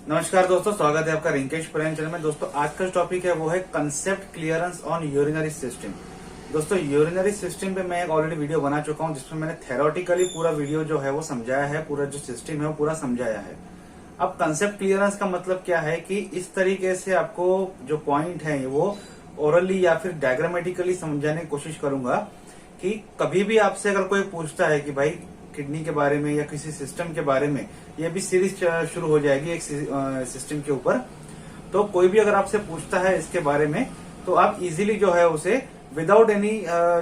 नमस्कार दोस्तों, स्वागत है आपका रिंकेश प्रेम चैनल में। दोस्तों आज का टॉपिक है वो है concept clearance on urinary system. दोस्तों यूरिनरी सिस्टम पे मैं एक ऑलरेडी वीडियो बना चुका हूं जिसमें मैंने थेरोटिकली पूरा वीडियो जो है वो समझाया है, पूरा जो सिस्टम है वो पूरा समझाया है। अब कंसेप्ट क्लियरेंस का मतलब क्या है कि इस तरीके से आपको जो पॉइंट है वो ओरली या फिर डायग्रामेटिकली समझाने की कोशिश करूंगा कि कभी भी आपसे अगर कोई पूछता है कि भाई किडनी के बारे में या किसी सिस्टम के बारे में, ये भी सीरीज शुरू हो जाएगी एक सिस्टम के ऊपर, तो कोई भी अगर आपसे पूछता है इसके बारे में तो आप इजीली जो है उसे विदाउट एनी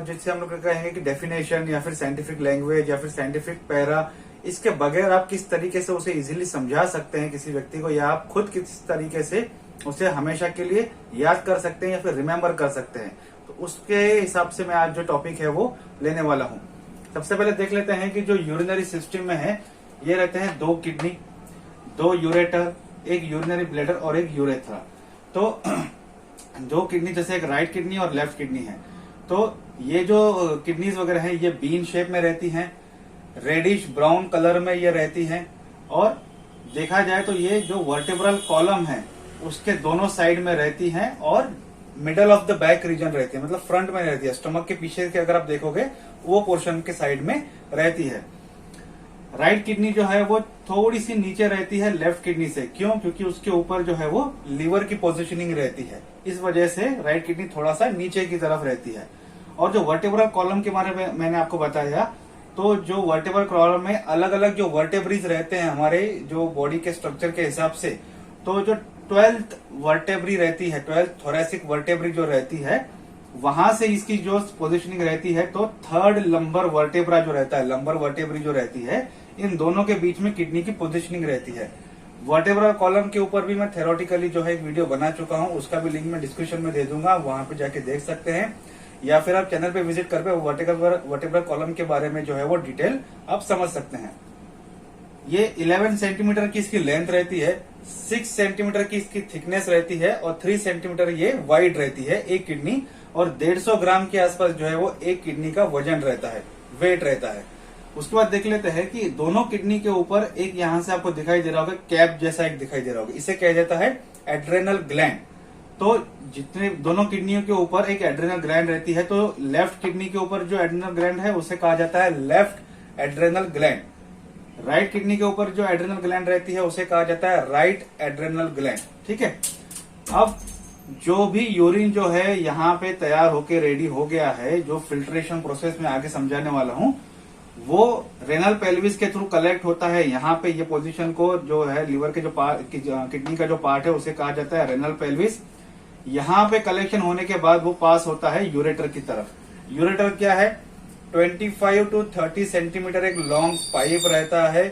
जिससे हम लोग कहेंगे कि डेफिनेशन या फिर साइंटिफिक लैंग्वेज या फिर साइंटिफिक पैरा, इसके बगैर आप किस तरीके से उसे इजीली समझा सकते हैं किसी व्यक्ति को, या आप खुद किस तरीके से उसे हमेशा के लिए याद कर सकते हैं या फिर रिमेम्बर कर सकते हैं। तो उसके हिसाब से मैं आज जो टॉपिक है वो लेने वाला हूं। सबसे पहले देख लेते हैं कि जो यूरिनरी सिस्टम में है ये रहते हैं दो किडनी, दो यूरेटर, एक यूरिनरी ब्लैडर और एक यूरेथ्रा। तो दो किडनी जैसे एक राइट किडनी और लेफ्ट किडनी है, तो ये जो किडनीज वगैरह है ये बीन शेप में रहती हैं, रेडिश ब्राउन कलर में ये रहती हैं, और देखा जाए तो ये जो वर्टेब्रल कॉलम है उसके दोनों साइड में रहती हैं और middle of the back region रहती है, मतलब फ्रंट में रहती है। स्टमक के पीछे के अगर आप देखोगे वो पोर्शन के साइड में रहती है। राइट किडनी जो है वो थोड़ी सी नीचे रहती है लेफ्ट किडनी से। क्यों? क्योंकि उसके ऊपर जो है वो लीवर की पोजीशनिंग रहती है, इस वजह से राइट किडनी थोड़ा सा नीचे की तरफ रहती है। और जो वर्टेब्रल कॉलम के बारे में मैंने आपको बताया, तो जो वर्टेब्रल कॉलम में अलग अलग जो वर्टेब्रीज रहते हैं हमारे जो बॉडी के स्ट्रक्चर के हिसाब से, तो जो 12th वर्टेब्री रहती है, 12th थोरेसिक वर्टेब्री जो रहती है, वहां से इसकी जो पोजीशनिंग रहती है, तो थर्ड लंबर वर्टेब्रा जो रहता है, लंबर वर्टेब्री जो रहती है, इन दोनों के बीच में किडनी की पोजीशनिंग रहती है। वर्टेब्रल कॉलम के ऊपर भी मैं थेरोटिकली जो है एक वीडियो बना चुका हूं, उसका भी लिंक मैं डिस्क्रिप्शन में दे दूंगा, वहां पे जाके देख सकते हैं, या फिर आप चैनल पे विजिट करके वर्टेब्रल कॉलम के बारे में जो है वो डिटेल आप समझ सकते हैं। ये 11 सेंटीमीटर की इसकी लेंथ रहती है, 6 सेंटीमीटर की इसकी थिकनेस रहती है और 3 सेंटीमीटर ये वाइड रहती है एक किडनी, और 150 ग्राम के आसपास जो है वो एक किडनी का वजन रहता है, वेट रहता है। उसके बाद देख लेते हैं कि दोनों किडनी के ऊपर एक यहां से आपको दिखाई दे रहा होगा, कैप जैसा एक दिखाई दे रहा होगा, इसे कहा जाता है एड्रेनल ग्लैंड। तो जितने दोनों किडनियों के ऊपर एक एड्रेनल ग्लैंड रहती है, तो लेफ्ट किडनी के ऊपर जो एड्रेनल ग्लैंड है उसे कहा जाता है left adrenal gland. Right kidney के ऊपर जो एड्रेनल ग्लैंड रहती है उसे कहा जाता है राइट एड्रेनल ग्लैंड। ठीक है, अब जो भी यूरिन जो है यहाँ पे तैयार होके रेडी हो गया है, जो फिल्ट्रेशन प्रोसेस में आगे समझाने वाला हूँ, वो रेनल पेल्विस के थ्रू कलेक्ट होता है। यहाँ पे ये पोजीशन को जो है लीवर के जो किडनी का जो पार्ट है उसे कहा जाता है रेनल पेल्विस। यहाँ पे कलेक्शन होने के बाद वो पास होता है यूरेटर की तरफ। यूरेटर क्या है? 25 to 30 सेंटीमीटर एक लॉन्ग पाइप रहता है,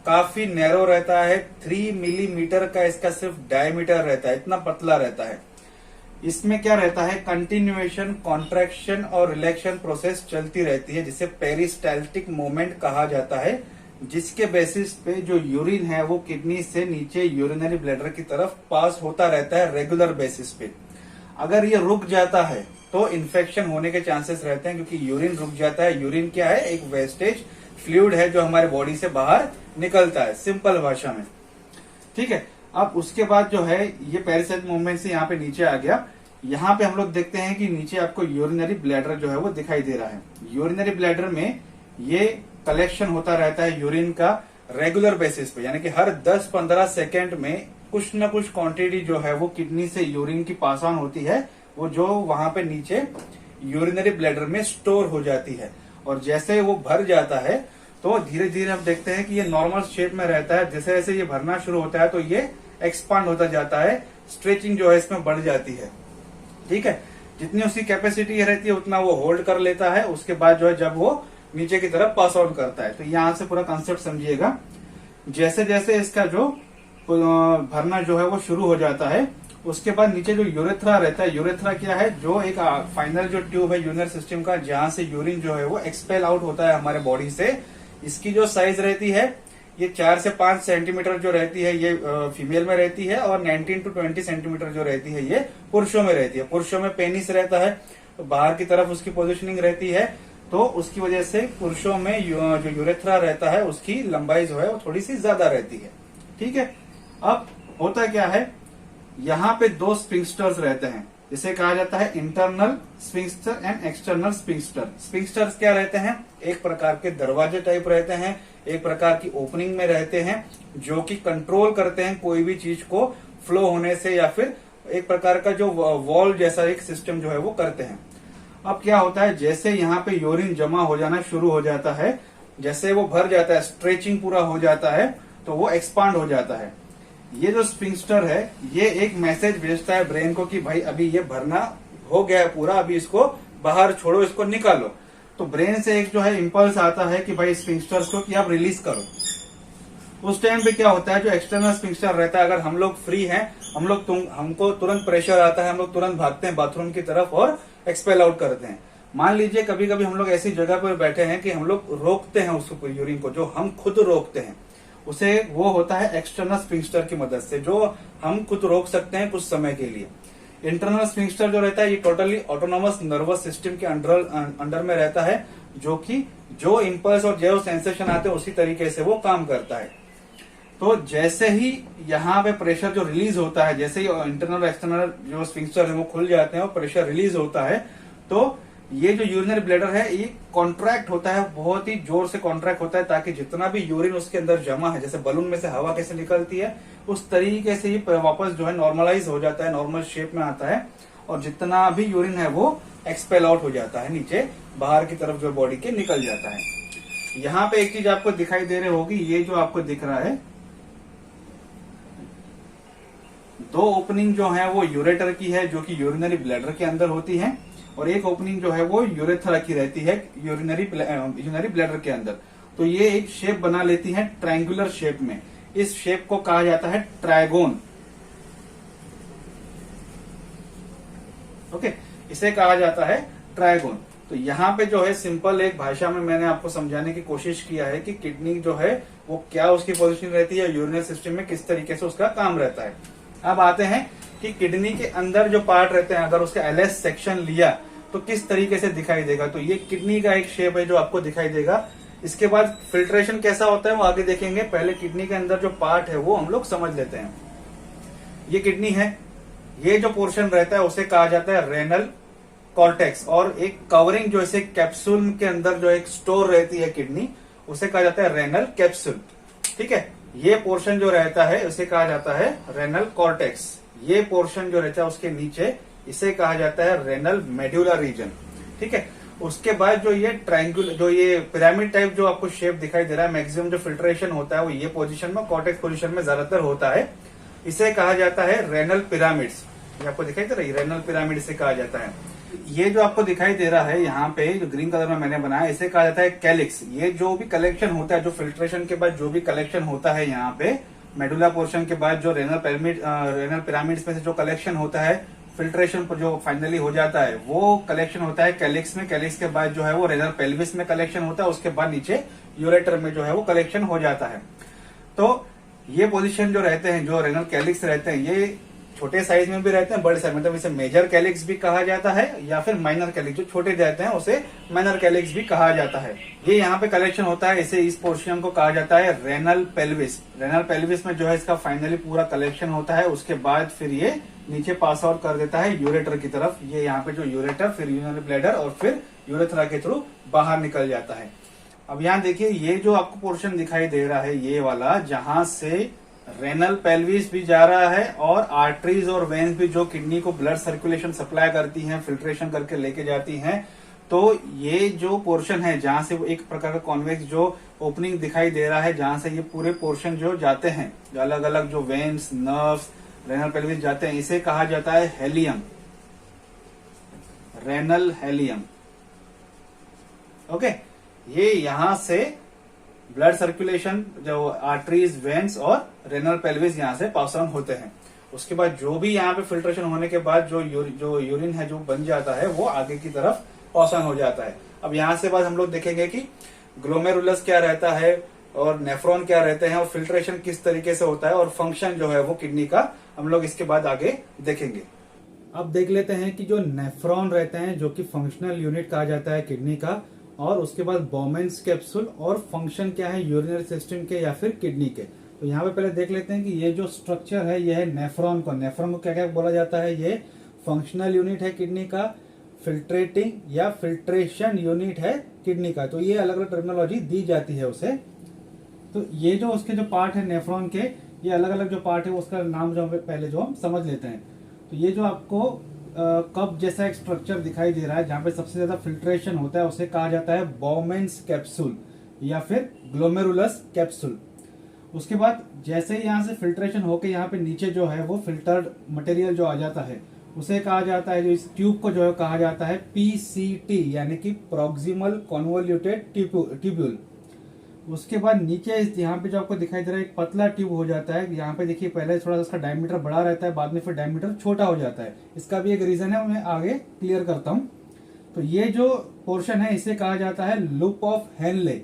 काफी नैरो रहता है, 3 मिलीमीटर का इसका सिर्फ डायमीटर रहता है, इतना पतला रहता है। इसमें क्या रहता है? कंटिन्यूएशन, कॉन्ट्रैक्शन और रिलैक्शन प्रोसेस चलती रहती है, जिसे पेरिस्टाल्टिक मूवमेंट कहा जाता है, जिसके बेसिस पे जो यूरिन है वो किडनी से नीचे यूरिनरी ब्लैडर की तरफ पास होता रहता है रेगुलर बेसिस पे। अगर ये रुक जाता है तो इन्फेक्शन होने के चांसेस रहते हैं, क्योंकि यूरिन रुक जाता है। यूरिन क्या है? एक वेस्टेज फ्लूइड है जो हमारे बॉडी से बाहर निकलता है, सिंपल भाषा में। ठीक है, अब उसके बाद जो है ये पेरिस्टाल्टिक मूवमेंट से यहाँ पे नीचे आ गया। यहाँ पे हम लोग देखते हैं कि नीचे आपको यूरिनरी ब्लैडर जो है वो दिखाई दे रहा है। यूरिनरी ब्लैडर में ये कलेक्शन होता रहता है यूरिन का रेगुलर बेसिस पे, यानी कि हर 10-15 सेकेंड में कुछ न कुछ क्वांटिटी जो है वो किडनी से यूरिन की पास ऑन होती है, वो जो वहां पे नीचे यूरिनरी ब्लैडर में स्टोर हो जाती है। और जैसे वो भर जाता है तो धीरे धीरे हम देखते हैं कि ये नॉर्मल शेप में रहता है। जैसे जैसे ये भरना शुरू होता है तो ये एक्सपांड होता जाता है, स्ट्रेचिंग जो है इसमें बढ़ जाती है। ठीक है, जितनी उसकी कैपेसिटी रहती है उतना वो होल्ड कर लेता है। उसके बाद जो है जब वो नीचे की तरफ पास आउट करता है, तो यहां से पूरा कंसेप्ट समझिएगा। जैसे जैसे इसका जो भरना जो है वो शुरू हो जाता है, उसके बाद नीचे जो यूरेथ्रा रहता है, यूरेथ्रा क्या है? जो एक फाइनल जो ट्यूब है यूरिनरी सिस्टम का, जहां से यूरिन जो है वो एक्सपेल आउट होता है हमारे बॉडी से। इसकी जो साइज रहती है ये 4 से 5 सेंटीमीटर जो रहती है ये फीमेल में रहती है, और 19 to 20 सेंटीमीटर जो रहती है ये पुरुषों में रहती है। पुरुषों में पेनिस रहता है, तो बाहर की तरफ उसकी पोजीशनिंग रहती है, तो उसकी वजह से पुरुषों में जो यूरेथ्रा रहता है उसकी लंबाई जो है वो थोड़ी सी ज्यादा रहती है। ठीक है, अब होता क्या है, यहाँ पे दो स्फिंक्टर्स रहते हैं, जिसे कहा जाता है internal sphincter and external sphincter. Sphincters क्या रहते हैं, एक प्रकार के दरवाजे टाइप रहते हैं, एक प्रकार की ओपनिंग में रहते हैं, जो कि कंट्रोल करते हैं कोई भी चीज को फ्लो होने से, या फिर एक प्रकार का जो वॉल जैसा एक सिस्टम जो है वो करते हैं। अब क्या होता है, जैसे यहाँ पे यूरिन जमा हो जाना शुरू हो जाता है, जैसे वो भर जाता है, स्ट्रेचिंग पूरा हो जाता है, तो वो एक्सपांड हो जाता है। ये जो स्फिंक्टर है ये एक मैसेज भेजता है ब्रेन को कि भाई अभी ये भरना हो गया है पूरा, अभी इसको बाहर छोड़ो, इसको निकालो। तो ब्रेन से एक जो है इंपल्स आता है कि भाई स्फिंक्टर्स को कि आप रिलीज करो। उस टाइम पे क्या होता है, जो एक्सटर्नल स्फिंक्टर रहता है, अगर हम लोग फ्री हैं, हमको तुरंत प्रेशर आता है, हम लोग तुरंत भागते हैं बाथरूम की तरफ और एक्सपेल आउट करते हैं। मान लीजिए कभी कभी हम लोग ऐसी जगह पर बैठे हैं कि हम लोग रोकते हैं उसको, यूरिन को, जो हम खुद रोकते हैं उसे, वो होता है एक्सटर्नल स्फिंक्टर की मदद से, जो हम खुद रोक सकते हैं कुछ समय के लिए। इंटरनल स्फिंक्टर जो रहता है ये टोटली ऑटोनोमस नर्वस सिस्टम के अंडर में रहता है, जो कि जो इंपल्स और जो सेंसेशन आते हैं उसी तरीके से वो काम करता है। तो जैसे ही यहाँ पे प्रेशर जो रिलीज होता है, जैसे ही इंटरनल एक्सटर्नल जो स्फिंक्टर है वो खुल जाते हैं और प्रेशर रिलीज होता है, तो ये जो यूरिनरी ब्लैडर है ये कॉन्ट्रैक्ट होता है, बहुत ही जोर से कॉन्ट्रैक्ट होता है, ताकि जितना भी यूरिन उसके अंदर जमा है, जैसे बलून में से हवा कैसे निकलती है उस तरीके से ये वापस जो है नॉर्मलाइज हो जाता है, नॉर्मल शेप में आता है, और जितना भी यूरिन है वो एक्सपेल आउट हो जाता है, नीचे बाहर की तरफ जो बॉडी के निकल जाता है। यहाँ पे एक चीज आपको दिखाई दे रही होगी, ये जो आपको दिख रहा है, दो ओपनिंग जो है वो यूरेटर की है, जो कि यूरिनरी ब्लैडर के अंदर होती है, और एक ओपनिंग जो है वो यूरेथ्रा की रहती है यूरिनरी ब्लैडर के अंदर। तो ये एक शेप बना लेती है ट्रायंगुलर शेप में। इस शेप को कहा जाता है ट्रायगोन। ओके, इसे कहा जाता है ट्रायगोन। तो यहाँ पे जो है सिंपल एक भाषा में मैंने आपको समझाने की कोशिश किया है कि किडनी जो है वो क्या उसकी पोजीशन रहती है, यूरिनरी सिस्टम में किस तरीके से उसका काम रहता है। अब आते हैं कि किडनी के अंदर जो पार्ट रहते हैं, अगर उसका एलएस सेक्शन लिया तो किस तरीके से दिखाई देगा। तो ये किडनी का एक शेप है जो आपको दिखाई देगा। इसके बाद फिल्ट्रेशन कैसा होता है वो आगे देखेंगे, पहले किडनी के अंदर जो पार्ट है वो हम लोग समझ लेते हैं। ये किडनी है, ये जो पोर्शन रहता है उसे कहा जाता है रेनल कॉर्टेक्स, और एक कवरिंग जो इसे कैप्सूल के अंदर जो एक स्टोर रहती है किडनी, उसे कहा जाता है रेनल कैप्सूल। ठीक है, ये पोर्शन जो रहता है उसे कहा जाता है रेनल कॉर्टेक्स। ये पोर्शन जो रहता है उसके नीचे इसे कहा जाता है रेनल मेड्यूला रीजन। ठीक है, उसके बाद जो ये ट्रायंगुलर, जो ये पिरामिड टाइप जो आपको शेप दिखाई दे रहा है, मैक्सिमम जो फिल्ट्रेशन होता है वो ये पोजीशन में, कॉर्टेक्स पोजीशन में ज्यादातर होता है। इसे कहा जाता है रेनल पिरामिड्स। ये आपको दिखाई दे रहा है, रेनल पिरामिड से कहा जाता है। ये जो आपको दिखाई दे रहा है यहाँ पे जो ग्रीन कलर में मैंने बनाया, इसे कहा जाता है कैलिक्स। ये जो भी कलेक्शन होता है, जो फिल्ट्रेशन के बाद जो भी कलेक्शन होता है यहाँ पे मेडुला पोर्शन के बाद, जो रेनल पिरामिड्स में से जो कलेक्शन होता है फिल्ट्रेशन पर जो फाइनली हो जाता है, वो कलेक्शन होता है कैलिक्स में। कैलिक्स के बाद जो है वो रेनल पेल्विस में कलेक्शन होता है, उसके बाद नीचे यूरेटर में जो है वो कलेक्शन हो जाता है। तो ये पोजीशन जो रहते हैं, जो रेनल कैलिक्स रहते हैं, ये छोटे साइज में भी रहते हैं, बड़े साइज, मतलब इसे मेजर कैलिक्स भी कहा जाता है, या फिर माइनर कैलिक्स, जो छोटे रहते हैं उसे माइनर कैलिक्स भी कहा जाता है। ये यहाँ पे कलेक्शन होता है, इसे इस पोर्शन को कहा जाता है रेनल पेल्विस। रेनल पेल्विस में जो है इसका फाइनली पूरा कलेक्शन होता है, उसके बाद फिर ये नीचे पास आउट कर देता है यूरेटर की तरफ। ये यहाँ पे जो यूरेटर, फिर यूरिनरी ब्लैडर, और फिर यूरेथ्रा के थ्रू बाहर निकल जाता है। अब यहाँ देखिए, ये जो आपको पोर्शन दिखाई दे रहा है, ये वाला, जहां से रेनल पेल्विस भी जा रहा है और आर्टरीज और वेन्स भी जो किडनी को ब्लड सर्कुलेशन सप्लाई करती हैं, फिल्ट्रेशन करके लेके जाती हैं। तो ये जो पोर्शन है जहां से एक प्रकार का कॉन्वेक्स जो ओपनिंग दिखाई दे रहा है, जहां से ये पूरे पोर्शन जो जाते हैं, जो अलग अलग जो वेन्स, नर्व्स, रेनल पेल्विस जाते हैं, इसे कहा जाता है हेलियम, रेनल हेलियम। ओके, ये यहां से ब्लड सर्कुलेशन, जो आर्टरीज, वेन्स और रेनल पेल्विस यहाँ से पास ऑन होते हैं। उसके बाद जो भी यहाँ पे फिल्ट्रेशन होने के बाद जो यूरिन है जो बन जाता है, वो आगे की तरफ पास ऑन हो जाता है। अब यहाँ से बाद हम लोग देखेंगे कि ग्लोमेरुलस क्या रहता है और नेफ्रॉन क्या रहते हैं और फिल्ट्रेशन किस तरीके से होता है और फंक्शन जो है वो किडनी का हम लोग इसके बाद आगे देखेंगे। अब देख लेते हैं कि जो नेफ्रॉन रहते हैं, जो कि फंक्शनल यूनिट कहा जाता है किडनी का, और उसके बाद बोमेन्स कैप्सूल, और फंक्शन क्या है यूरिनरी सिस्टम के या फिर किडनी के। तो यहाँ पे पहले देख लेते हैं कि ये जो स्ट्रक्चर है ये है नेफ्रॉन को। नेफ्रॉन को क्या क्या बोला जाता है, ये फंक्शनल यूनिट है किडनी का, फिल्ट्रेटिंग या फिल्ट्रेशन यूनिट है किडनी का। तो ये अलग अलग टर्मिनोलॉजी दी जाती है उसे। तो ये जो उसके जो पार्ट है नेफ्रॉन के, ये अलग अलग जो पार्ट है उसका नाम जो पहले जो हम समझ लेते हैं। तो ये जो आपको कप जैसा एक स्ट्रक्चर दिखाई दे रहा है जहाँ पे सबसे ज्यादा फिल्ट्रेशन होता है, उसे कहा जाता है बॉमेंस कैप्सूल या फिर ग्लोमेरुलस कैप्सूल। उसके बाद जैसे ही यहाँ से फिल्ट्रेशन होके यहाँ पे नीचे जो है वो फिल्टर्ड मटेरियल जो आ जाता है उसे कहा जाता है, जो इस ट्यूब को जो है कहा जाता है पीसीटी यानी कि प्रॉक्सिमल कॉन्वोल्यूटेड ट्यूब्यूल। उसके बाद नीचे यहाँ पे जो आपको दिखाई दे रहा है एक पतला ट्यूब हो जाता है। यहाँ पे देखिए पहले थोड़ा सा इसका डायमीटर बड़ा रहता है, बाद में फिर डायमीटर छोटा हो जाता है। इसका भी एक रीजन है, मैं आगे क्लियर करता हूँ। तो ये जो पोर्शन है इसे कहा जाता है लूप ऑफ हेनले।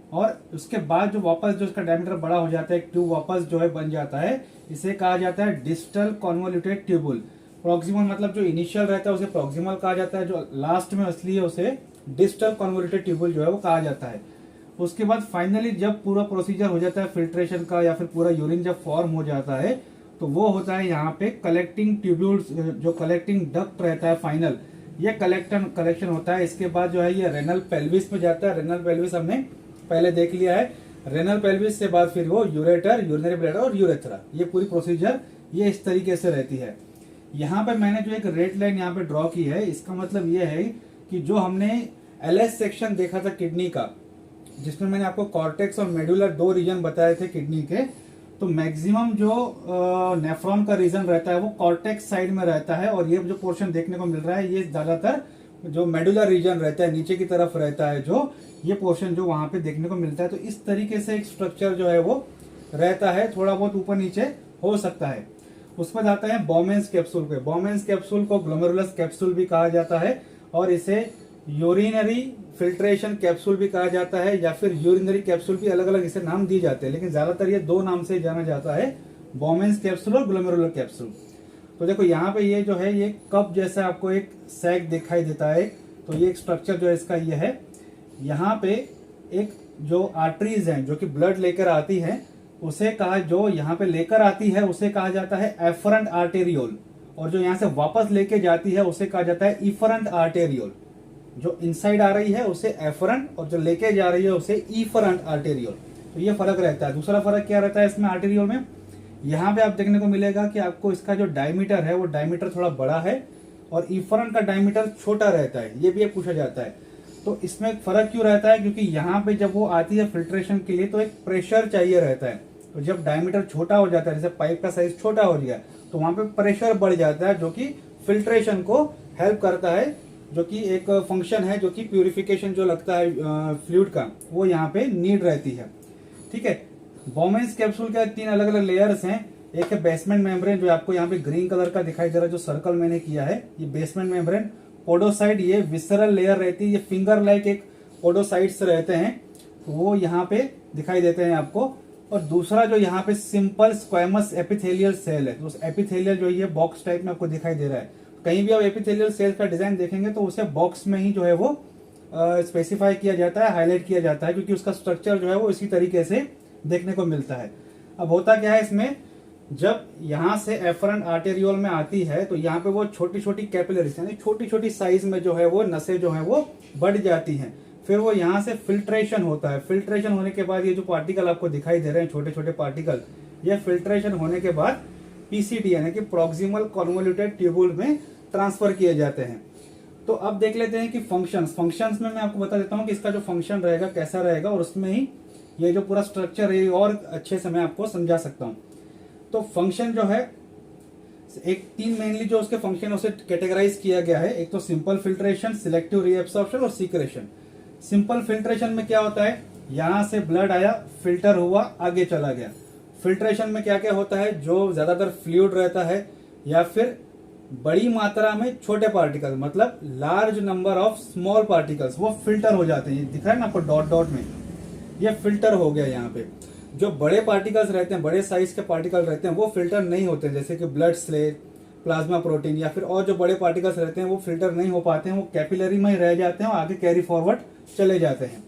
और उसके बाद जो वापस जो इसका डायमीटर बड़ा हो जाता है, एक ट्यूब वापस जो है बन जाता है, इसे कहा जाता है डिस्टल कॉन्वोल्यूटेड ट्यूबुल। प्रॉक्सिमल मतलब जो इनिशियल रहता है उसे प्रॉक्सिमल कहा जाता है, जो लास्ट में असली है उसे डिस्टल कॉन्वोल्यूटेड ट्यूबुल जो है वो कहा जाता है। उसके बाद फाइनली जब पूरा प्रोसीजर हो जाता है फिल्ट्रेशन का या फिर पूरा यूरिन जब फॉर्म हो जाता है तो वो होता है यहाँ पे कलेक्टिंग ट्यूब्यूल्स, जो कलेक्टिंग डक्ट रहता है फाइनल, ये कलेक्शन होता है। इसके बाद जो है ये रेनल पेल्विस में जाता है। रेनल पेल्विस हमने पहले देख लिया है। रेनल पेल्विस से बाद फिर वो यूरेटर, यूरिनरी ब्लैडर और यूरेथ्रा, ये पूरी प्रोसीजर ये इस तरीके से रहती है। यहाँ पे मैंने जो एक रेड लाइन यहाँ पे ड्रॉ की है, इसका मतलब ये है कि जो हमने एलएस सेक्शन देखा था किडनी का, जिसमें मैंने आपको कॉर्टेक्स और मेडुलर दो रीजन बताए थे किडनी के, तो मैक्सिमम जो नेफ्रॉन का रीजन रहता है वो कॉर्टेक्स साइड में रहता है, और ये जो पोर्शन देखने को मिल रहा है ये ज्यादातर जो मेडुलर रीजन रहता है नीचे की तरफ रहता है, जो ये पोर्शन जो वहां पे देखने को मिलता है। तो इस तरीके से एक स्ट्रक्चर जो है वो रहता है, थोड़ा बहुत ऊपर नीचे हो सकता है। उसमें जाता है बॉमेंस कैप्सूल पे। बॉमेंस कैप्सूल को ग्लोमेरुलस कैप्सूल भी कहा जाता है, और इसे यूरिनरी फिल्ट्रेशन कैप्सूल भी कहा जाता है, या फिर यूरिनरी कैप्सूल भी अलग अलग इसे नाम दिए जाते हैं, लेकिन ज्यादातर ये दो नाम से जाना जाता है, बॉमेंस कैप्सूल और ग्लोमेरुलर कैप्सूल। तो देखो यहाँ पे ये जो है ये कप जैसा आपको एक सैक दिखाई देता है। तो ये एक स्ट्रक्चर जो है इसका ये है। यहाँ पे एक जो आर्टरीज हैं जो कि ब्लड लेकर आती है, उसे कहा, जो यहाँ पे लेकर आती है उसे कहा जाता है एफरेंट आर्टेरियोल, और जो यहाँ से वापस लेके जाती है उसे कहा जाता है इफरेंट आर्टेरियोल। जो इनसाइड आ रही है उसे एफरेंट, और जो लेके जा रही है उसे इफरेंट आर्टेरियोल। तो ये फर्क रहता है। दूसरा फर्क क्या रहता है इसमें आर्टेरियोल में, यहाँ पे आप देखने को मिलेगा कि आपको इसका जो डायमीटर है वो डायमीटर थोड़ा बड़ा है, और इफरेंट का डायमीटर छोटा रहता है। ये भी एक पूछा जाता है। तो इसमें फर्क क्यों रहता है, क्योंकि यहाँ पे जब वो आती है फिल्ट्रेशन के लिए तो एक प्रेशर चाहिए रहता है। तो जब डायमीटर छोटा हो जाता है, जैसे पाइप का साइज छोटा हो गया, तो वहां पे प्रेशर बढ़ जाता है, जो कि फिल्ट्रेशन को हेल्प करता है, जो कि एक फंक्शन है, जो कि प्यूरिफिकेशन जो लगता है फ्लूइड का, वो यहाँ पे नीड रहती है। ठीक है। बॉमेंस कैप्सूल के तीन अलग अलग लेयर्स हैं। एक है बेसमेंट मेम्ब्रेन, जो आपको यहाँ पे ग्रीन कलर का दिखाई दे रहा है, जो सर्कल मैंने किया है, ये बेसमेंट मेम्ब्रेन। पोडोसाइड, ये विसरल लेयर रहती है, ये फिंगर लाइक एक पोडोसाइड्स रहते हैं, वो यहाँ पे दिखाई देते हैं आपको। और दूसरा जो यहाँ पे सिंपल स्क्वेमस एपिथेलियल सेल है, तो उस एपिथेलियल जो ये बॉक्स टाइप में आपको दिखाई दे रहा है। कहीं भी आप एपिथेलियल सेल का डिजाइन देखेंगे तो उसे बॉक्स में ही जो है वो स्पेसिफाई किया जाता है, हाईलाइट किया जाता है, क्योंकि उसका स्ट्रक्चर जो है वो इसी तरीके से देखने को मिलता है। अब होता क्या है इसमें, जब यहाँ से एफरेंट आर्टेरियोल में आती है तो यहाँ पे वो छोटी छोटी कैपिलरीज यानी छोटी छोटी साइज में जो है वो नसें जो है वो बढ़ जाती हैं। फिर वो यहाँ से फिल्ट्रेशन होता है। फिल्ट्रेशन होने के बाद ये जो पार्टिकल आपको दिखाई दे रहे हैं, छोटे छोटे पार्टिकल, ये फिल्ट्रेशन होने के बाद पीसीटी यानी कि प्रॉक्सिमल कॉन्वोल्यूटेड ट्यूब्यूल में ट्रांसफर किए जाते हैं। तो अब देख लेते हैं कि फंक्शंस में मैं आपको बता देता हूँ कि इसका जो फंक्शन रहेगा कैसा रहेगा, और उसमें ही ये जो पूरा स्ट्रक्चर है और अच्छे से मैं आपको समझा सकता हूँ। तो फंक्शन जो है, एक तीन मेनली जो उसके फंक्शन उसे कैटेगराइज किया गया है। एक तो सिंपल फिल्ट्रेशन, सिलेक्टिव रीएब्सॉर्प्शन और सीक्रेशन। सिंपल फिल्ट्रेशन में क्या होता है, यहां से ब्लड आया, फिल्टर हुआ, आगे चला गया। फिल्ट्रेशन में क्या क्या होता है, जो ज्यादातर फ्लूइड रहता है या फिर बड़ी मात्रा में छोटे पार्टिकल, मतलब large number of small particles, वो फिल्टर हो जाते हैं। दिख रहा है ना आपको डॉट डॉट में, ये फिल्टर हो गया। यहाँ पे जो बड़े पार्टिकल्स रहते हैं, बड़े साइज के पार्टिकल रहते हैं, वो फिल्टर नहीं होते, जैसे कि ब्लड स्लेट, प्लाज्मा प्रोटीन या फिर और जो बड़े पार्टिकल्स रहते हैं वो फिल्टर नहीं हो पाते हैं, वो कैपिलरी में ही रह जाते हैं और आगे कैरी फॉरवर्ड चले जाते हैं।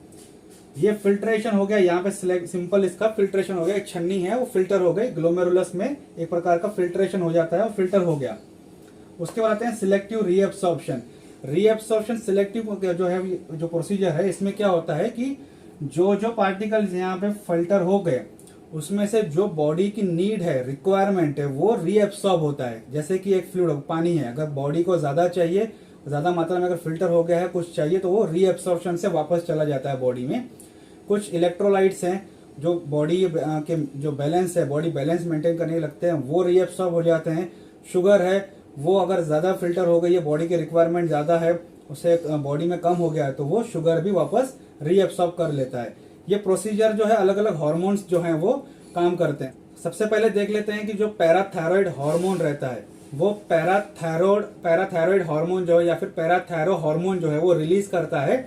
ये फिल्ट्रेशन हो गया, यहाँ पे सिंपल इसका फिल्ट्रेशन हो गया, एक छन्नी है वो फिल्टर हो गई, ग्लोमेरुलस में एक प्रकार का फिल्ट्रेशन हो जाता है और फिल्टर हो गया। उसके बाद आते हैं सिलेक्टिव रीएब्सॉर्प्शन। रीएब्सॉर्प्शन सिलेक्टिव जो है, जो प्रोसीजर है, इसमें क्या होता है कि जो जो पार्टिकल्स यहाँ पे फिल्टर हो गए उसमें से जो बॉडी की नीड है, रिक्वायरमेंट है, वो रीएब्सॉर्ब होता है। जैसे कि एक फ्लूइड पानी है, अगर बॉडी को ज्यादा चाहिए, ज्यादा मात्रा में अगर फिल्टर हो गया है, कुछ चाहिए, तो वो रीएब्सॉर्प्शन से वापस चला जाता है बॉडी में। कुछ इलेक्ट्रोलाइट्स हैं जो बॉडी के जो बैलेंस है, बॉडी बैलेंस मेंटेन करने लगते हैं, वो रीएब्सॉर्ब हो जाते हैं। शुगर है, वो अगर ज्यादा फिल्टर हो गई है, बॉडी की रिक्वायरमेंट ज्यादा है, उससे बॉडी में कम हो गया है, तो वो शुगर भी वापस रीएब्सॉर्ब कर लेता है। ये प्रोसीजर जो है अलग अलग हार्मोन्स जो हैं वो काम करते हैं। सबसे पहले देख लेते हैं कि जो पैराथायरॉइड हार्मोन रहता है, वो पैराथायरॉइड हार्मोन जो है या फिर पैराथायरो हार्मोन जो है वो रिलीज करता है।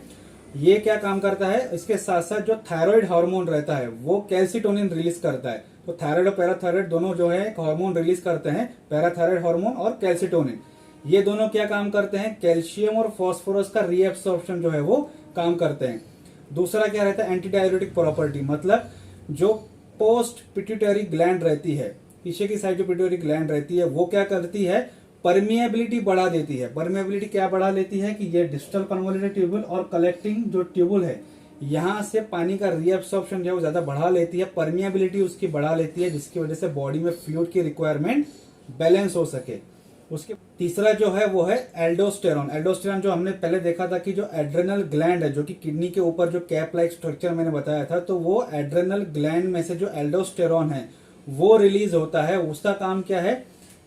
ये क्या काम करता है, इसके साथ साथ जो थायराइड हार्मोन रहता है वो कैल्सिटोनिन रिलीज करता है। तो थायराइड और पैराथायरॉइड दोनों जो है एक हार्मोन रिलीज करते हैं, पैराथायरॉइड हार्मोन और कैल्सिटोनिन। ये दोनों क्या काम करते हैं, कैल्शियम और फास्फोरस का रीएब्सॉर्प्शन जो है वो काम करते हैं। दूसरा क्या रहता है, एंटी डाययूरेटिक प्रॉपर्टी, मतलब जो पोस्ट पिट्यूटरी ग्लैंड रहती है, पीछे की साइड जो पिट्यूटरी ग्लैंड रहती है, वो क्या करती है, परमिएबिलिटी बढ़ा देती है। परमिएबिलिटी क्या बढ़ा लेती है कि ये डिस्टल कन्वोल्यूटेड ट्यूबुल और कलेक्टिंग जो ट्यूबुल है, यहाँ से पानी का रीएब्सॉर्प्शन जो है वो ज्यादा बढ़ा लेती है, परमिएबिलिटी उसकी बढ़ा लेती है, जिसकी वजह से बॉडी में फ्लूइड की रिक्वायरमेंट बैलेंस हो सके। उसके तीसरा जो है वो है एल्डोस्टेरॉन। एल्डोस्टेरॉन जो हमने पहले देखा था कि जो एड्रेनल ग्लैंड है, जो कि किडनी के ऊपर जो कैप लाइक स्ट्रक्चर मैंने बताया था, तो वो एड्रेनल ग्लैंड में से जो एल्डोस्टेरॉन है वो रिलीज होता है। उसका काम क्या है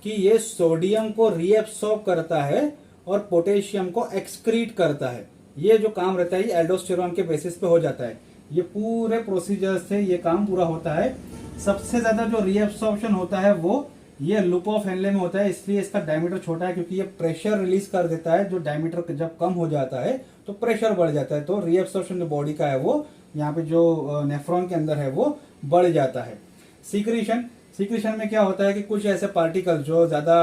कि ये सोडियम को रीएब्सॉर्ब करता है और पोटेशियम को एक्सक्रीट करता है। ये जो काम रहता है ये एल्डोस्टेरॉन के बेसिस पे हो जाता है। ये पूरे प्रोसीजर से ये काम पूरा होता है। सबसे ज्यादा जो रीएब्सॉर्प्शन होता है वो ये लूप ऑफ हेनले में होता है, इसलिए इसका डायमीटर छोटा है, क्योंकि ये प्रेशर रिलीज कर देता है। जो डायमीटर जब कम हो जाता है तो प्रेशर बढ़ जाता है, तो रीएब्सॉर्प्शन जो बॉडी का है वो यहाँ पे जो नेफ्रॉन के अंदर है वो बढ़ जाता है। सीक्रेशन में क्या होता है कि कुछ ऐसे पार्टिकल जो ज्यादा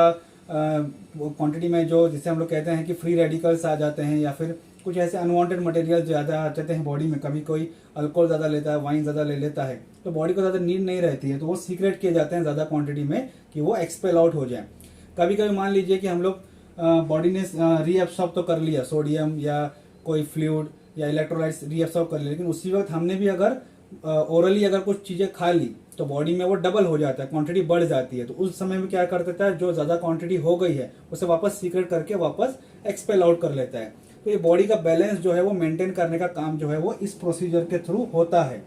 क्वांटिटी में, जो जिसे हम लोग कहते हैं कि फ्री रेडिकल्स आ जाते हैं, या फिर कुछ ऐसे अनवांटेड मटेरियल ज्यादा आ जाते हैं बॉडी में। कभी कोई अल्कोहल ज्यादा लेता है, वाइन ज्यादा ले लेता है, तो बॉडी को ज्यादा नीड नहीं रहती है, तो वो सीक्रेट किए जाते हैं ज्यादा क्वांटिटी में कि वो एक्सपेल आउट हो जाए। कभी कभी मान लीजिए कि हम लोग बॉडी ने रीएब्सॉर्ब तो कर लिया, सोडियम या कोई फ्लूइड या इलेक्ट्रोलाइट्स रीएब्सॉर्ब कर लिया, लेकिन उसी वक्त हमने भी अगर ओरली अगर कुछ चीजें खा ली तो बॉडी में वो डबल हो जाता है, क्वांटिटी बढ़ जाती है। तो उस समय में क्या कर देता है, जो ज्यादा क्वांटिटी हो गई है उसे वापस सीक्रेट करके वापस एक्सपेल आउट कर लेता है। तो ये बॉडी का बैलेंस जो है वो मेंटेन करने का काम जो है वो इस प्रोसीजर के थ्रू होता है।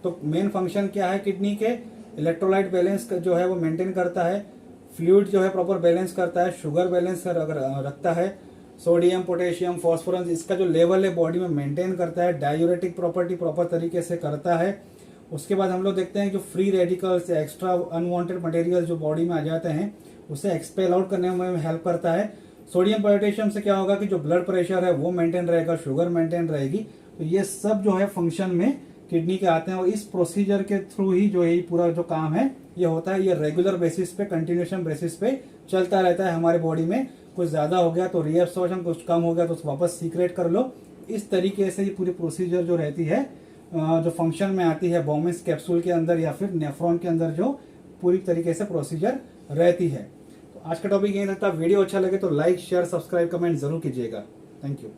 तो मेन फंक्शन क्या है किडनी के, इलेक्ट्रोलाइट बैलेंस जो है वो मेंटेन करता है, फ्लूइड जो है प्रॉपर बैलेंस करता है, शुगर बैलेंस अगर रखता है, सोडियम पोटेशियम फॉस्फोरस इसका जो लेवल है बॉडी में मेंटेन करता है, डायूरेटिक प्रॉपर्टी प्रॉपर तरीके से करता है। उसके बाद हम लोग देखते हैं जो फ्री रेडिकल्स या एक्स्ट्रा अनवांटेड मटेरियल जो बॉडी में आ जाते हैं उसे एक्सपेल आउट करने में हेल्प करता है। सोडियम पोटेशियम से क्या होगा कि जो ब्लड प्रेशर है वो मेंटेन रहेगा, शुगर मेंटेन रहेगी। तो ये सब जो है फंक्शन में किडनी के आते हैं, और इस प्रोसीजर के थ्रू ही जो ये पूरा जो काम है ये होता है। ये रेगुलर बेसिस पे, कंटिन्यूशन बेसिस पे चलता रहता है हमारी बॉडी में। कुछ ज्यादा हो गया तो रीएब्सॉर्प्शन, कुछ कम हो गया तो वापस सीक्रेट कर लो। इस तरीके से ये पूरी प्रोसीजर जो रहती है, जो फंक्शन में आती है बोमेंस कैप्सूल के अंदर या फिर नेफ्रॉन के अंदर, जो पूरी तरीके से प्रोसीजर रहती है। तो आज का टॉपिक यही रहता है। वीडियो अच्छा लगे तो लाइक शेयर सब्सक्राइब कमेंट जरूर कीजिएगा। Thank you.